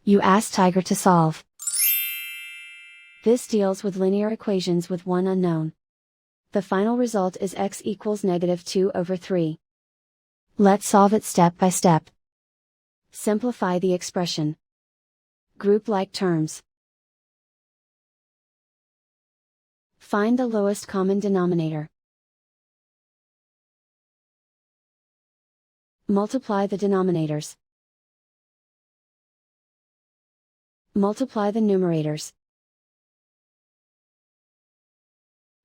You ask Tiger to solve. This deals with linear equations with one unknown. The final result is x equals -2/3. Let's solve it step by step. Simplify the expression. Group like terms. Find the lowest common denominator. Multiply the denominators. Multiply the numerators.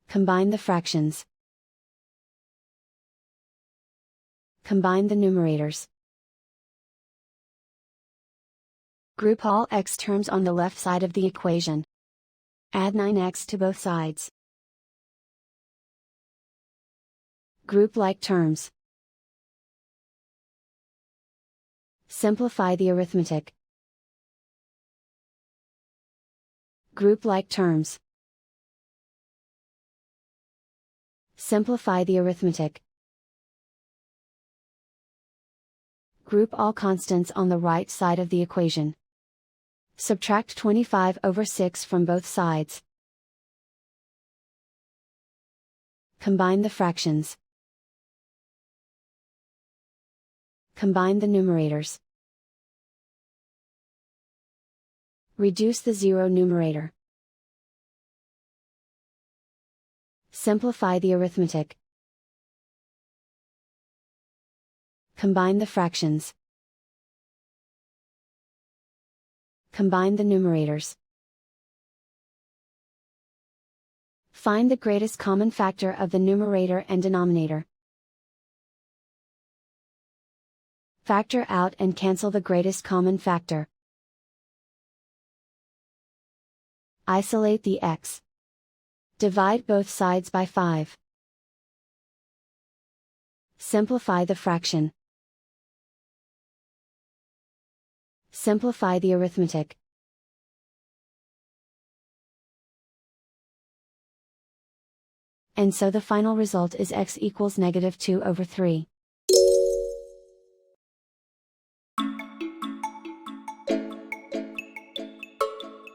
Combine the fractions. Combine the numerators. Group all x terms on the left side of the equation. Add 9x to both sides. Group like terms. Simplify the arithmetic. Group like terms. Simplify the arithmetic. Group all constants on the right side of the equation. Subtract 25/6 from both sides. Combine the fractions. Combine the numerators. Reduce the zero numerator. Simplify the arithmetic. Combine the fractions. Combine the numerators. Find the greatest common factor of the numerator and denominator. Factor out and cancel the greatest common factor. Isolate the x. Divide both sides by 5. Simplify the fraction. Simplify the arithmetic. And so the final result is x equals -2/3.